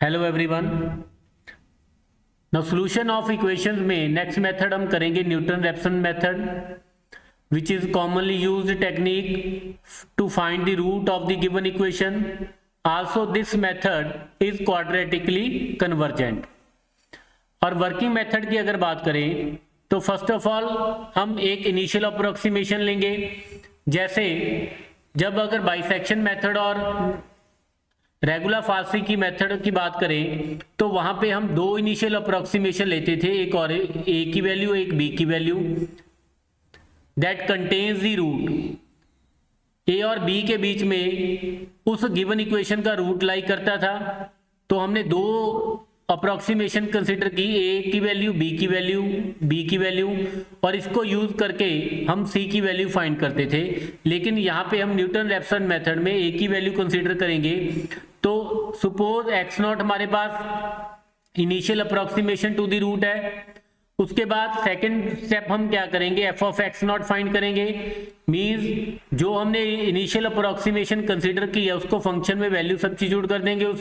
Hello everyone. Now solution of equations में next method हम करेंगे Newton Raphson method, which is commonly used technique to find the root of the given equation. Also this method is quadratically convergent. और working method की अगर बात करें तो first of all हम एक इनिशियल अप्रोक्सीमेशन लेंगे। जैसे जब अगर बाइसेक्शन मेथड और रेगुलर फाल्सी की मेथड की बात करें तो वहां पे हम दो इनिशियल अप्रोक्सीमेशन लेते थे, एक और ए की वैल्यू एक बी की value, that contains the root. A और बी के बीच में उस गिवन इक्वेशन का रूट लाई करता था। तो हमने दो अप्रोक्सीमेशन कंसिडर की, ए की वैल्यू बी की वैल्यू बी की वैल्यू, और इसको यूज करके हम सी की वैल्यू फाइंड करते थे। लेकिन यहाँ पे हम न्यूटन रैप्सन मेथड में ए की वैल्यू कंसिडर करेंगे। तो सपोज एक्स नॉट हमारे पास initial approximation to the root है। उसके बाद सेकंड स्टेप हम क्या करेंगे, f of x naught find करेंगे। मींस जो हमने इनिशियल अप्रोक्सीमेशन कंसीडर किया उसको फंक्शन में वैल्यू सब्स्टिट्यूट कर देंगे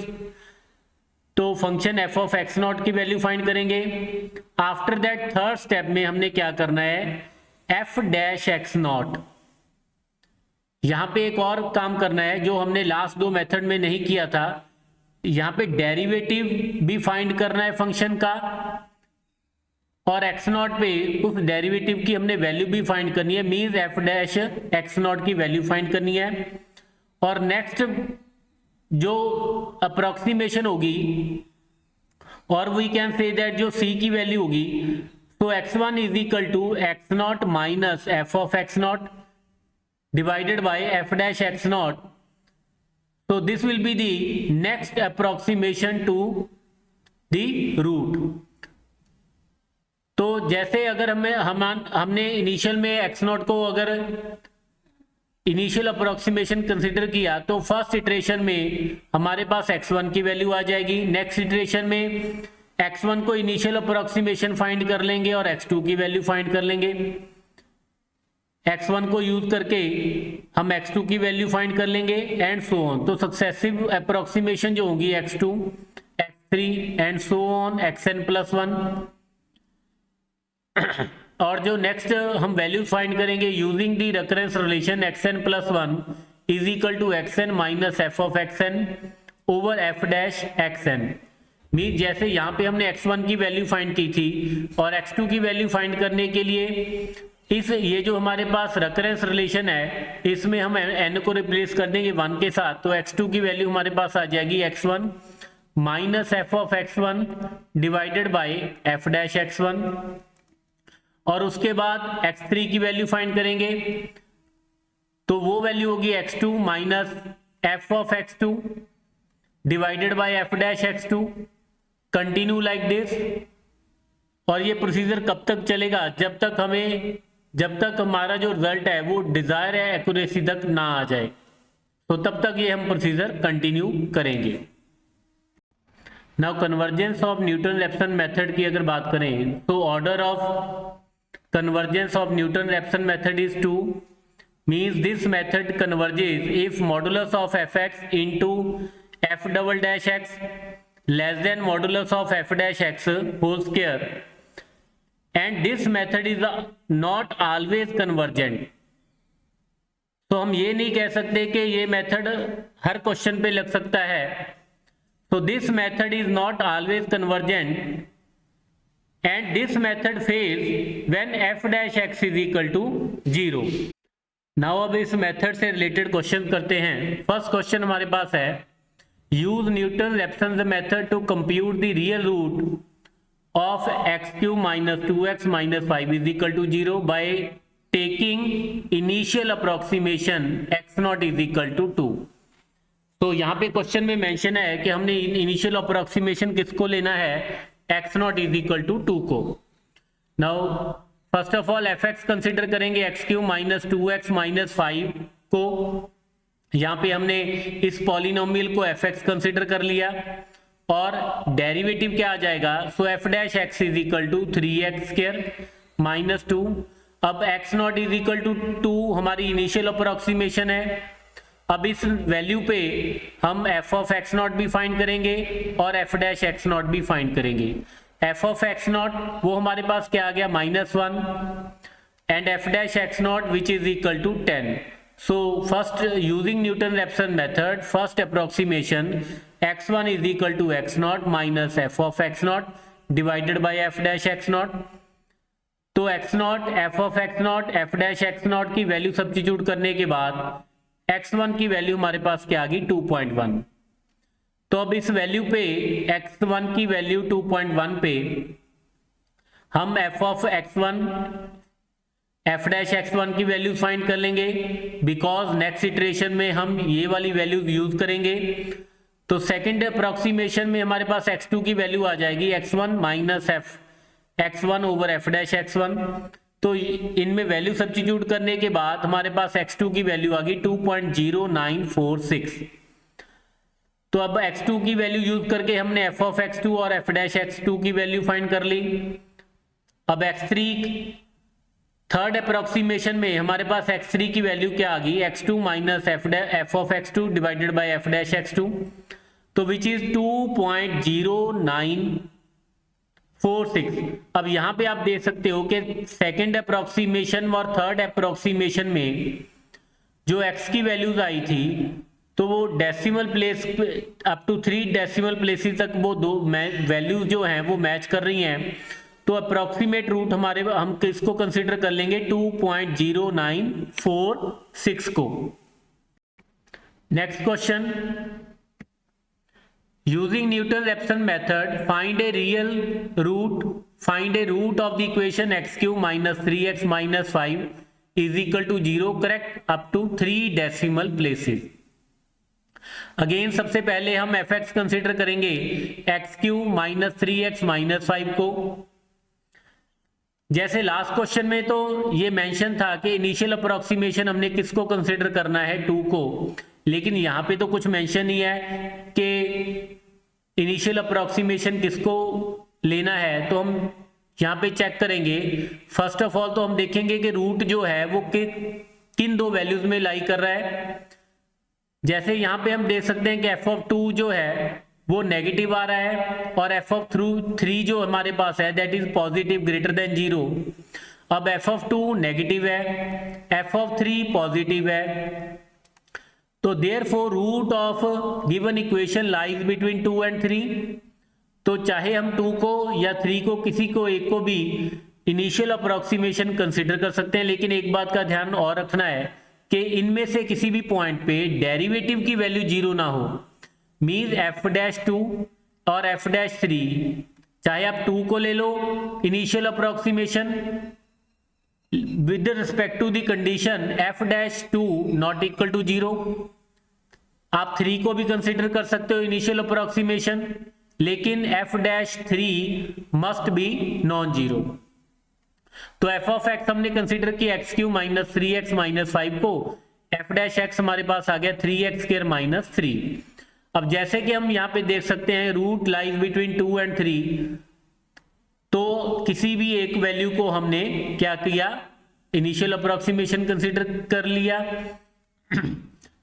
तो function F of x not की वैल्यू फाइंड करेंगे। आफ्टर दैट थर्ड स्टेप में हमने क्या करना है, एफ डैश एक्स नॉट। यहां पे एक और काम करना है जो हमने लास्ट दो मेथड में नहीं किया था। यहां पे डेरिवेटिव भी फाइंड करना है फंक्शन का, और एक्स नॉट पे उस डेरिवेटिव की हमने वैल्यू भी फाइंड करनी है। Means F dash x not की वैल्यू फाइंड करनी है। और नेक्स्ट जो अप्रोक्सीमेशन होगी, और वी कैन से दैट जो सी की वैल्यू होगी, तो x1 is equal to x not minus f of x not divided by f dash x not. तो this will be the next approximation to the root. तो जैसे अगर हमने initial में एक्स नॉट को अगर इनिशियल अप्रोक्सीमेशन कंसीडर किया तो फर्स्ट इटरेशन में हमारे पास x1 की वैल्यू आ जाएगी। नेक्स्ट इटरेशन में x1 को इनिशियल अप्रोक्सीमेशन फाइंड कर लेंगे और x2 की वैल्यू फाइंड कर लेंगे। x1 को यूज करके हम x2 की वैल्यू फाइंड कर लेंगे एंड सो ऑन। तो सक्सेसिव अप्रोक्सीमेशन जो होंगी x2, x3 and so on xn+1। और जो नेक्स्ट हम वैल्यू फाइंड करेंगे using the recurrence relation xn+1 is equal to xn minus f of xn over f dash xn। मीन जैसे यहाँ पे हमने x1 की वैल्यू फाइंड की थी और x2 की वैल्यू फाइंड करने के लिए ये जो हमारे पास रेकरेंस रिलेशन है इसमें हम n को रिप्लेस कर देंगे 1 के साथ। तो x2 की वैल्यू हमारे पास आ जाएगी x1 minus f of x1 divided by f dash x1। और उसके बाद x3 की वैल्यू फाइंड करेंगे तो वो वैल्यू होगी x2 minus f of x2 divided by f dash x2। Continue like this. और ये प्रोसीजर कब तक चलेगा, जब तक हमारा जो रिजल्ट है वो डिजायर है एक्यूरेसी तक ना आ जाए, तो तब तक ये हम प्रोसीजर कंटिन्यू करेंगे। Now convergence of Newton Raphson method की अगर बात करें तो order of convergence of Newton-Raphson method is 2, means this method converges if modulus of fx into f double dash x less than modulus of f dash x whole square, and this method is not always convergent। तो हम ये नहीं कह सकते कि ये method हर question पे लग सकता है। तो this method is not always convergent and this method fails when f dash x is equal to 0। now अब इस मेथड से रिलेटेड क्वेश्चन करते हैं। फर्स्ट क्वेश्चन हमारे पास है, use Newton Raphson method to compute the real root of x³ minus 2x minus 5 is equal to 0 by taking initial approximation x not is equal to 2। तो यहाँ पे question में mention है कि हमने इनिशियल अप्रोक्सीमेशन किसको लेना है, x not is equal to 2 को। Now first of all f x consider करेंगे x³ माइनस 2x माइनस 5 को। यहाँ पे हमने इस पॉलिनोमियल को एफ एक्स कंसिडर कर लिया और डेरिवेटिव क्या आ जाएगा, so f dash x is equal to 3x² minus 2। अब x not is equal to 2 हमारी इनिशियल अप्रोक्सीमेशन है अब इस वैल्यू पे हम एफ ऑफ एक्स नॉट भी फाइंड करेंगे और एफ डैश एक्स नॉट भी फाइंड करेंगे। एफ ऑफ एक्स नॉट वो हमारे पास क्या आ गया -1 and f dash x nought which is equal to 10। So first using Newton Raphson method, first approximation x1 is equal to x not minus f of x not divided by f dash x not. तो x nought, f of x nought, F dash x not की value substitute करने के बाद x1 की value हमारे पास क्या आ गई 2.1। तो अब इस वैल्यू पे x1 की वैल्यू 2.1 पे हम f of x1 f dash x1 की वैल्यू फाइंड कर लेंगे, बिकॉज नेक्स्ट इटरेशन में हम ये वाली वैल्यू यूज करेंगे। तो सेकंड अप्रोक्सीमेशन में हमारे पास x2 की वैल्यू आ जाएगी x1 minus F x1 over f dash x1। तो इनमें वैल्यू सब्स्टिट्यूट करने के बाद हमारे पास x2 की वैल्यू आ गई 2.0946। तो अब x2 की वैल्यू यूज करके हमने f ऑफ x2 और f डैश x2 की वैल्यू फाइंड कर ली। अब x3 थर्ड अप्रोक्सीमेशन में हमारे पास x3 की वैल्यू क्या आ गई x2 minus f of x2 divided by f dash x2, तो विच इज 2.0946। अब यहां पे आप देख सकते हो कि सेकंड अप्रोक्सीमेशन और थर्ड अप्रोक्सीमेशन में जो x की वैल्यूज आई थी तो वो decimal place up to 3 decimal places तक वो दो वैल्यूज जो हैं वो मैच कर रही हैं। तो अप्रोक्सीमेट रूट हमारे हम किसको कंसीडर कर लेंगे 2.0946 को। Next question, using Newton Raphson method find a real root, find a root of the equation x³ minus 3x minus 5 is equal to 0 correct up to 3 decimal places. Again सबसे पहले हम fx consider करेंगे x³ minus 3x minus 5 को। जैसे last question में तो ये mention था कि इनिशियल अप्रोक्सीमेशन हमने किसको कंसीडर करना है 2 को, लेकिन यहाँ पे तो कुछ मेंशन नहीं है कि इनिशियल अप्रोक्सीमेशन किसको लेना है। तो हम यहाँ पे चेक करेंगे। फर्स्ट ऑफ ऑल तो हम देखेंगे कि रूट जो है वो किन दो वैल्यूज में लाई कर रहा है। जैसे यहाँ पे हम देख सकते हैं कि एफ ऑफ 2 जो है वो नेगेटिव आ रहा है और एफ ऑफ 3 जो हमारे पास है that is positive greater than 0। अब एफ ऑफ 2 नेगेटिव है, एफ ऑफ 3 पॉजिटिव है, तो therefore root of given equation lies between 2 and 3। तो चाहे हम 2 को या 3 को किसी को एक को भी इनिशियल अप्रोक्सीमेशन कंसीडर कर सकते हैं, लेकिन एक बात का ध्यान और रखना है कि इनमें से किसी भी पॉइंट पे डेरिवेटिव की वैल्यू 0 ना हो। मीन्स एफ डैश 2 और एफ डैश 3, चाहे आप 2 को ले लो initial approximation with respect to the condition f dash 2 naught equal to 0, आप 3 को भी कंसीडर कर सकते हो इनिशियल अप्रोक्सीमेशन, लेकिन f dash 3 must be non zero. तो एफ ऑफ एक्स हमने कंसीडर किया x³ माइनस 3x माइनस 5 को, एफ डैश एक्स हमारे पास आ गया 3x स्क्वायर माइनस 3। अब जैसे कि हम यहाँ पे देख सकते हैं रूट लाइज बिटवीन 2 एंड 3, तो किसी भी एक वैल्यू को हमने क्या किया इनिशियल अप्रोक्सीमेशन कंसीडर कर लिया।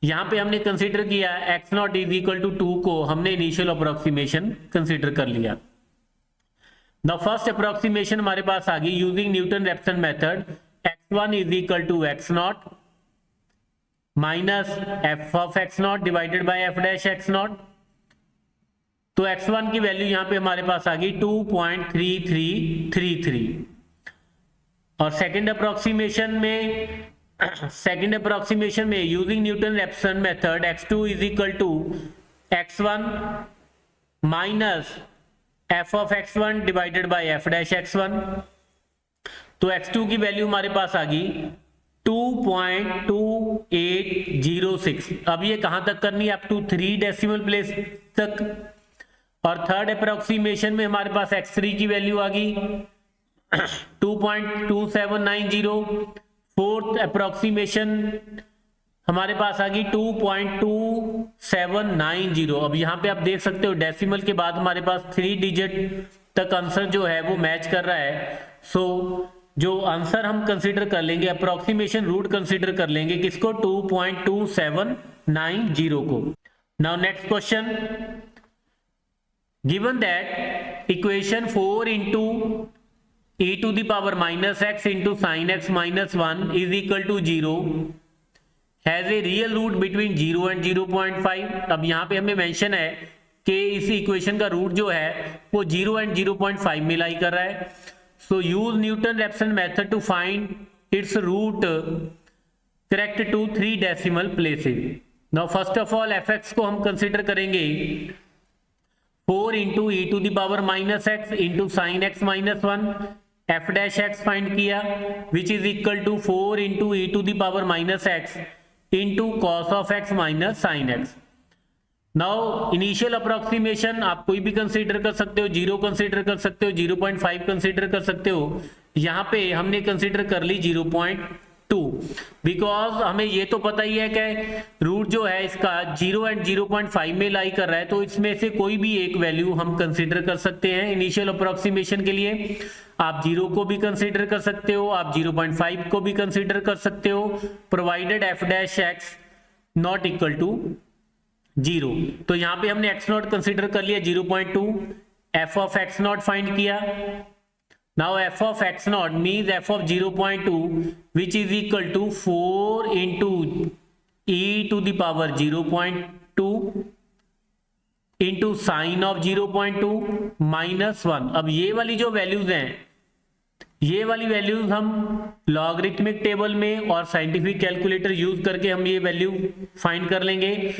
यहाँ पे हमने कंसीडर किया x0 इज इक्वल टू 2 को हमने इनिशियल अप्रोक्सीमेशन कंसीडर कर लिया। द फर्स्ट अप्रोक्सीमेशन हमारे पास आ गई using Newton Raphson method, x1 is equal to x0 minus f of x0 divided by f dash x0। तो x1 की वैल्यू यहां पे हमारे पास आ गई 2.3333। और सेकंड अप्रोक्सीमेशन में using Newton Raphson method x2 is equal to x1 minus f of x1 divided by f dash x1। तो x2 की वैल्यू हमारे पास आ गई 2.2806। अब ये कहां तक करनी है अप टू 3 डेसिमल प्लेस तक। और थर्ड अप्रोक्सीमेशन में हमारे पास x3 की वैल्यू आ गई 2.2790। फोर्थ अप्रोक्सीमेशन हमारे पास आ गई 2.2790। अब यहाँ पे आप देख सकते हो डेसिमल के बाद हमारे पास 3 डिजिट तक आंसर जो है वो मैच कर रहा है। सो जो आंसर हम कंसीडर कर लेंगे अप्रोक्सीमेशन रूट कंसीडर कर लेंगे किसको 2.27 0.90 को। Now next question, given that equation 4 into e to the power minus x into sin x minus 1 is equal to 0 has a real root between 0 and 0.5। अब यहाँ पे हमें मेंशन है कि इस इक्वेशन का रूट जो है वो 0 एंड 0.5 में लाई कर रहा है। So use Newton Raphson method to find its root correct to 3 decimal places. Now first of all fx को हम कंसिडर करेंगे 4 into e to the power minus x into sine x minus 1, f dash x find किया which is equal to 4 into e to the power minus x into cos of x minus sine x. Now initial approximation आप कोई भी consider कर सकते हो, 0 consider कर सकते हो, 0.5 कंसीडर कर सकते हो। यहाँ पे हमने कंसीडर कर ली 0.2 बिकॉज हमें ये तो पता ही है कि रूट जो है इसका 0 एंड 0.5 में लाई कर रहा है, तो इसमें से कोई भी एक वैल्यू हम कंसीडर कर सकते हैं इनिशियल अप्रोक्सीमेशन के लिए। आप 0 को भी कंसीडर कर सकते हो, आप 0.5 को भी कंसीडर कर सकते हो, provided f dash x not equal to 0। तो यहाँ पे हमने x नॉट कंसीडर कर लिया 0.2, f of x naught find किया। Now f of x naught means f of 0.2 which is equal to 4 into e to the power 0.2 into sine of 0.2 minus 1। अब ये वाली जो वैल्यूज हैं, ये वाली वैल्यूज हम लॉगरिथमिक टेबल में और साइंटिफिक कैलकुलेटर यूज करके हम ये वैल्यू फाइंड कर लेंगे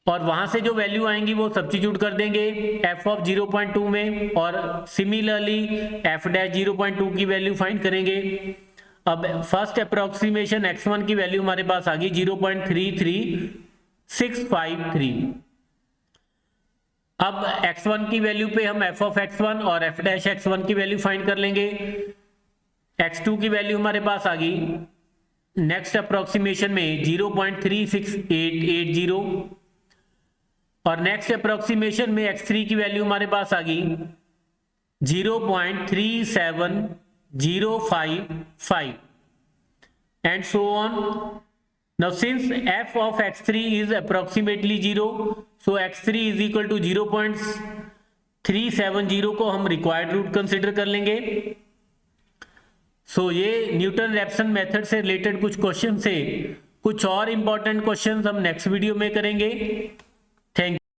और वहां से जो वैल्यू आएंगी वो सब्स्टिट्यूट कर देंगे f ऑफ 0.2 में और सिमिलरली f डैश 0.2 की वैल्यू फाइंड करेंगे। अब फर्स्ट अप्रोक्सीमेशन x1 की वैल्यू हमारे पास आ गई 0.33653। अब x1 की वैल्यू पे हम f ऑफ x1 और f डैश x1 की वैल्यू फाइंड कर लेंगे। x2 की वैल्यू हमारे पास आ गई नेक्स्ट अप्रोक्सीमेशन में 0.36880 और नेक्स्ट अप्रोक्सीमेशन में x3 की वैल्यू हमारे पास आ गई 0.37055 and so on. Now since f of x3 is approximately 0, so x3 is equal to 0.370 को हम रिक्वायर्ड रूट कंसिडर कर लेंगे। सो ये न्यूटन रेफसन मेथड से रिलेटेड कुछ क्वेश्चन से कुछ और इंपॉर्टेंट क्वेश्चंस हम नेक्स्ट वीडियो में करेंगे।